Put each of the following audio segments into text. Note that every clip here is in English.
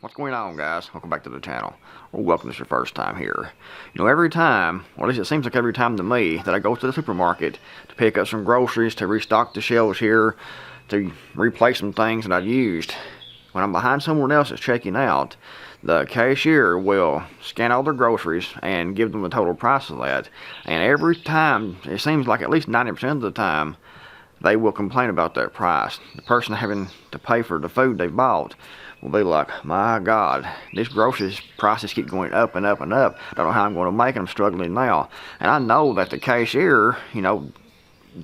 What's going on, guys? Welcome back to the channel. Or welcome if it's your first time here. Every time, or at least it seems like every time to me, that I go to the supermarket to pick up some groceries, to restock the shelves here, to replace some things that I've used, when I'm behind someone else that's checking out, the cashier will scan all their groceries and give them the total price of that. And every time, it seems like at least 90% of the time, they will complain about that price. The person having to pay for the food they bought will be like, my God, these groceries prices keep going up and up and up. I don't know how I'm going to make it. I'm struggling now. And I know that the cashier,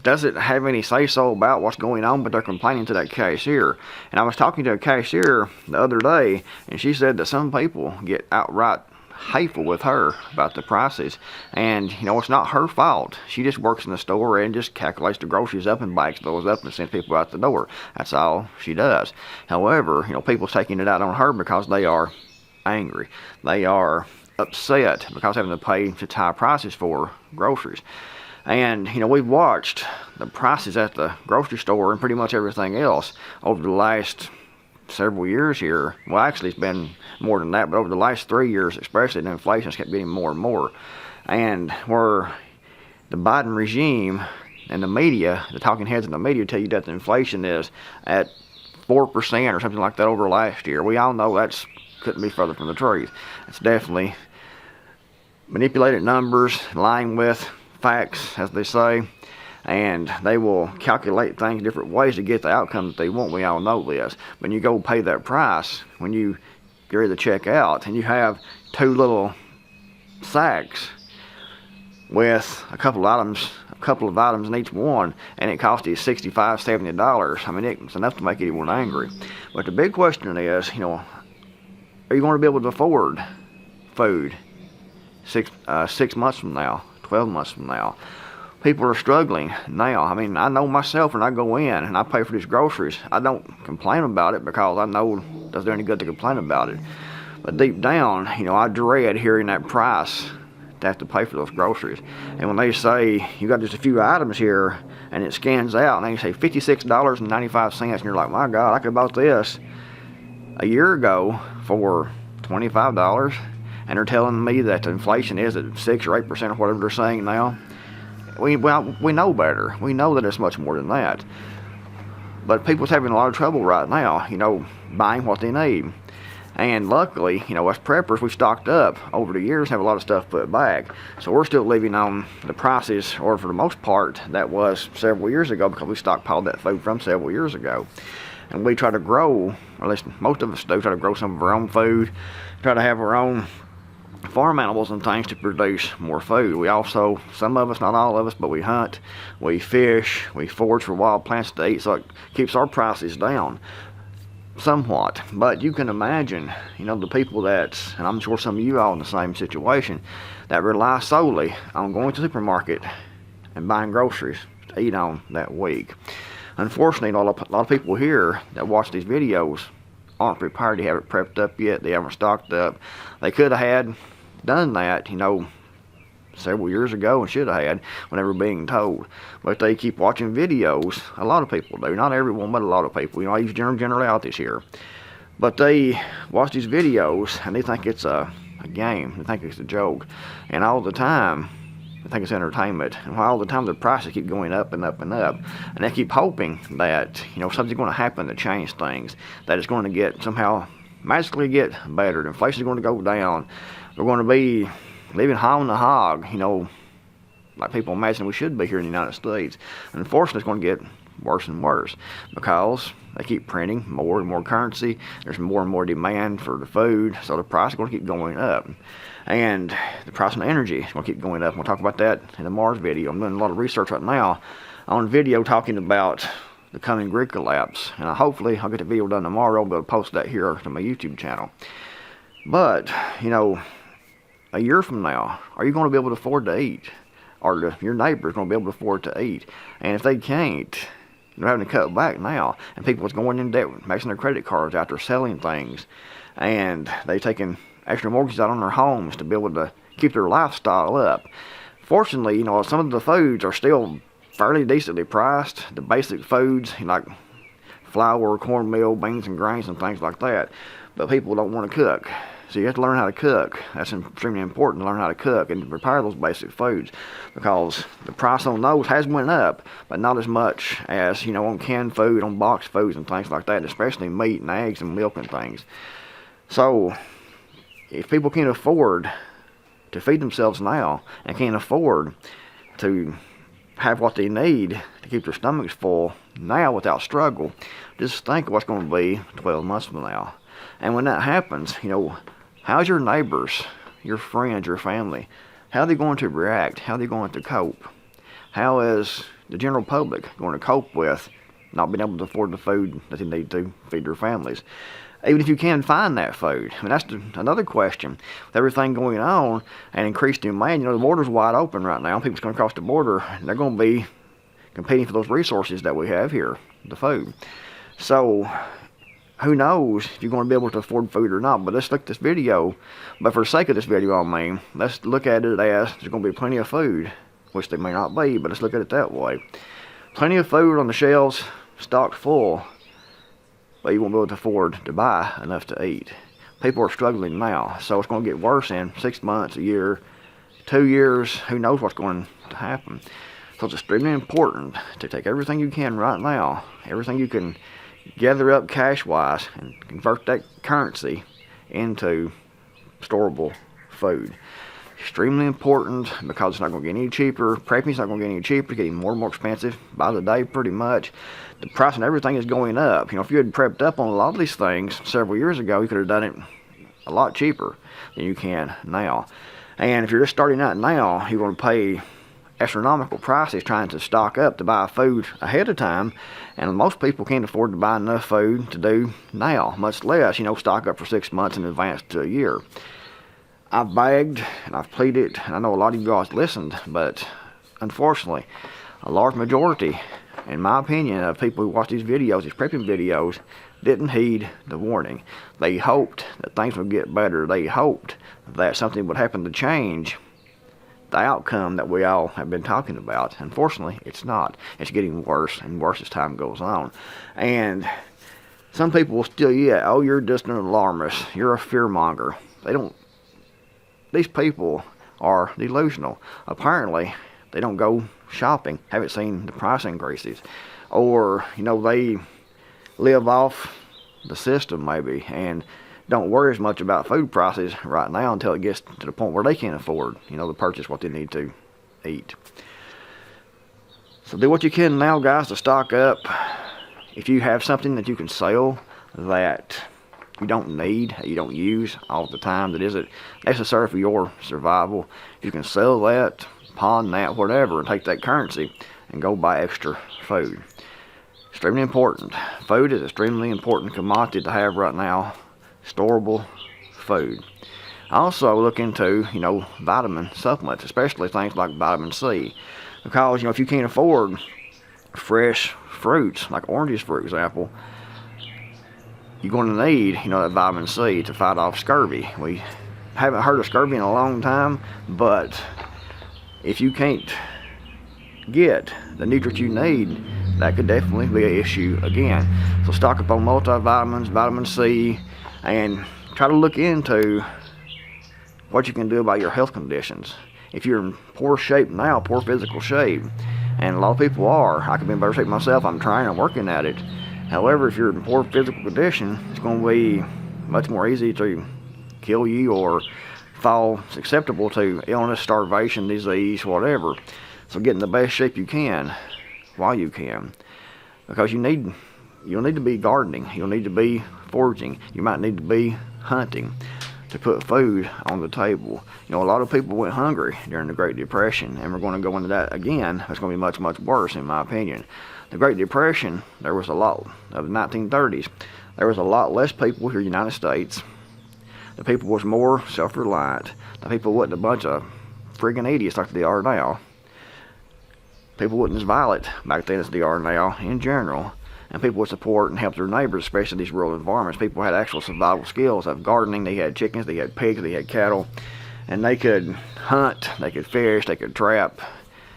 doesn't have any say-so about what's going on, but they're complaining to that cashier. And I was talking to a cashier the other day, and she said that some people get outright hateful with her about the prices. And it's not her fault. She just works in the store and just calculates the groceries up and bags those up and sends people out the door. That's all she does. However, people's taking it out on her because they are angry. They are upset because having to pay such high prices for groceries. And we've watched the prices at the grocery store and pretty much everything else over the last several years here. Well, actually it's been more than that, but over the last 3 years especially, the inflation's kept getting more and more. And where the Biden regime and the media, the talking heads in the media, tell you that the inflation is at 4% or something like that over last year, we all know that's couldn't be further from the truth. It's definitely manipulated numbers, lying with facts, as they say, and they will calculate things different ways to get the outcome that they want. We all know this. When you go pay that price, when you get ready to check out, and you have two little sacks with a couple of items in each one, and it costs you $65, $70. I mean, it's enough to make anyone angry. But the big question is, are you going to be able to afford food 6 months from now, 12 months from now? People are struggling now. I mean, I know myself when I go in and I pay for these groceries, I don't complain about it because I know it doesn't do any good to complain about it. But deep down, I dread hearing that price to have to pay for those groceries. And when they say, you got just a few items here, and it scans out, and they say $56.95, and you're like, my God, I could have bought this a year ago for $25, and they're telling me that the inflation is at 6 or 8% or whatever they're saying now. We know better. We know that it's much more than that. But people's having a lot of trouble right now, buying what they need. And luckily, us preppers, we've stocked up over the years and have a lot of stuff put back. So we're still living on the prices, or for the most part, that was several years ago, because we stockpiled that food from several years ago. And we try to grow, or at least most of us do, try to grow some of our own food, try to have our own farm animals and things to produce more food. We also, some of us, not all of us, but we hunt, we fish, we forage for wild plants to eat, so it keeps our prices down somewhat. But you can imagine, the people that, and I'm sure some of you all in the same situation, that rely solely on going to the supermarket and buying groceries to eat on that week. Unfortunately, a lot of people here that watch these videos aren't prepared. They haven't prepped up yet. They haven't stocked up. They could have had done that, several years ago, and should have had when they were being told. But they keep watching videos. A lot of people do. Not everyone, but a lot of people. I use generalities here. But they watch these videos, and they think it's a game. They think it's a joke. And all the time, they think it's entertainment. And all the time, the prices keep going up and up and up. And they keep hoping that, something's going to happen to change things. That it's going to get, somehow, magically get better. The inflation's going to go down. We're going to be living high on the hog, like people imagine we should be here in the United States. And unfortunately, it's going to get worse and worse because they keep printing more and more currency. There's more and more demand for the food, so the price is going to keep going up. And the price of energy is going to keep going up. We'll talk about that in the Mars video. I'm doing a lot of research right now on video talking about the coming grid collapse. And hopefully, I'll get the video done tomorrow. I'll be able to post that here to my YouTube channel. But, a year from now, are you going to be able to afford to eat? Or your neighbor's going to be able to afford to eat? And if they can't, they're having to cut back now. And people are going in debt, maxing their credit cards out, they're selling things. And they're taking extra mortgages out on their homes to be able to keep their lifestyle up. Fortunately, some of the foods are still fairly decently priced. The basic foods, like flour, cornmeal, beans and grains and things like that. but people don't want to cook. So you have to learn how to cook. That's extremely important, to learn how to cook and to prepare those basic foods, because the price on those has went up, but not as much as, you know, on canned food, on boxed foods and things like that, especially meat and eggs and milk and things. So if people can't afford to feed themselves now and can't afford to have what they need to keep their stomachs full now without struggle, just think of what's going to be 12 months from now. And when that happens, you know, how's your neighbors, your friends, your family, how are they going to react? How are they going to cope? How is the general public going to cope with not being able to afford the food that they need to feed their families? Even if you can find that food. I mean, that's another question. With everything going on and increased demand, you know, the border's wide open right now. People's going to cross the border, and they're going to be competing for those resources that we have here, the food. So who knows if you're going to be able to afford food or not. But let's look at this video. But for the sake of this video, I mean, let's look at it as there's going to be plenty of food, which there may not be, but let's look at it that way. Plenty of food on the shelves, stocked full, but you won't be able to afford to buy enough to eat. People are struggling now, so it's going to get worse in 6 months, a year, 2 years. Who knows what's going to happen. So it's extremely important to take everything you can right now, everything you can gather up cash-wise, and convert that currency into storable food. Extremely important, because it's not going to get any cheaper. Prepping's not going to get any cheaper. It's getting more and more expensive by the day, pretty much. The price on everything is going up. You know, if you had prepped up on a lot of these things several years ago, you could have done it a lot cheaper than you can now. And if you're just starting out now, you're going to pay astronomical prices trying to stock up to buy food ahead of time, and most people can't afford to buy enough food to do now, much less, you know, stock up for 6 months in advance to a year. I've begged and I've pleaded, and I know a lot of you guys listened, but unfortunately, a large majority, in my opinion, of people who watch these videos, these prepping videos, didn't heed the warning. They hoped that things would get better. They hoped that something would happen to change the outcome that we all have been talking about. Unfortunately, it's not. It's getting worse and worse as time goes on. And some people will still, oh, you're just an alarmist. You're a fearmonger. These people are delusional. Apparently, they don't go shopping, haven't seen the price increases, or, you know, they live off the system maybe and don't worry as much about food prices right now until it gets to the point where they can't afford, you know, to purchase what they need to eat. So do what you can now, guys, to stock up. If you have something that you can sell that you don't need, you don't use all the time, that isn't necessary for your survival, you can sell that, pawn that, whatever, and take that currency and go buy extra food. Extremely important. Food is an extremely important commodity to have right now. Storable food. Also look into, you know, vitamin supplements, especially things like vitamin C, because, you know, if you can't afford fresh fruits like oranges, for example, you're going to need, you know, that vitamin C to fight off scurvy. We haven't heard of scurvy in a long time, but if you can't get the nutrients you need, that could definitely be an issue again. So stock up on multivitamins, vitamin C, and try to look into what you can do about your health conditions. If you're in poor shape now, poor physical shape, and a lot of people are, I could be in better shape myself, I'm trying, I'm working at it. However, if you're in poor physical condition, it's going to be much more easy to kill you or fall susceptible to illness, starvation, disease, whatever. So get in the best shape you can while you can, because you'll need to be gardening, you'll need to be foraging, you might need to be hunting to put food on the table. You know, a lot of people went hungry during the Great Depression, and we're going to go into that again. It's going to be much, much worse, in my opinion. The Great Depression, there was a lot of the 1930s. There was a lot less people here in the United States. The people was more self-reliant. The people wasn't a bunch of friggin' idiots like they are now. People wasn't as violent back then as they are now in general. And people would support and help their neighbors, especially in these rural environments. People had actual survival skills of gardening. They had chickens, they had pigs, they had cattle. And they could hunt, they could fish, they could trap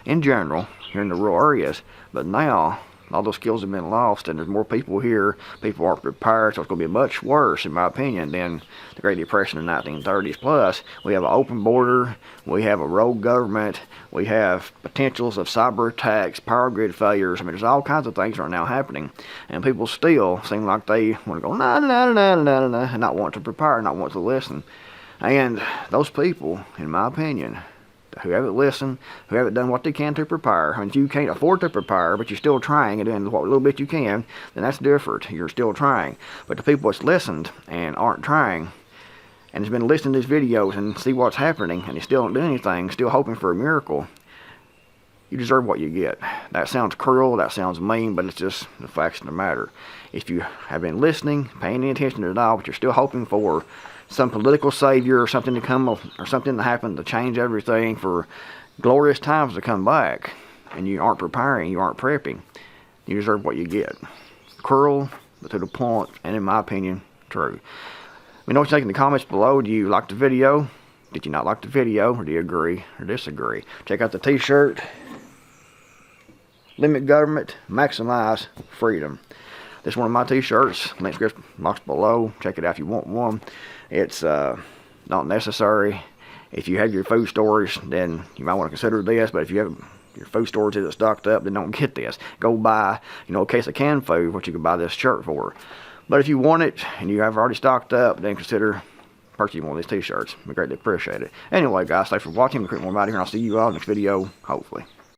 in general here in the rural areas. But now, All those skills have been lost, and there's more people here. People aren't prepared, so it's going to be much worse, in my opinion, than the Great Depression in the 1930s. Plus, we have an open border, we have a rogue government, we have potentials of cyber attacks, power grid failures. I mean, there's all kinds of things right now happening, and people still seem like they want to go nah, nah, nah, nah, nah, nah, and not want to prepare, not want to listen. And those people, in my opinion, who haven't listened, who haven't done what they can to prepare, and if you can't afford to prepare, but you're still trying and doing what little bit you can, then that's different. You're still trying. But the people that's listened and aren't trying, and has been listening to these videos and see what's happening, and they still don't do anything, still hoping for a miracle, you deserve what you get. That sounds cruel, that sounds mean, but it's just the facts of the matter. If you have been listening, paying any attention to it all, but you're still hoping for some political savior or something to come, or something to happen to change everything, for glorious times to come back, and you aren't preparing, you aren't prepping, you deserve what you get. Cruel, but to the point, and in my opinion, true. Let me know what you think in the comments below. Do you like the video? Did you not like the video? Or do you agree or disagree? Check out the t-shirt. Limit government, maximize freedom. This is one of my t-shirts. Links box below. Check it out if you want one. It's not necessary. If you have your food storage, then you might want to consider this. But if you have your food storage isn't stocked up, then don't get this. Go buy, a case of canned food, what you can buy this shirt for. But if you want it and you have already stocked up, then consider purchasing one of these t-shirts. We greatly appreciate it. Anyway, guys, thanks for watching. I'm Creekmore out here, and I'll see you all in the next video, hopefully.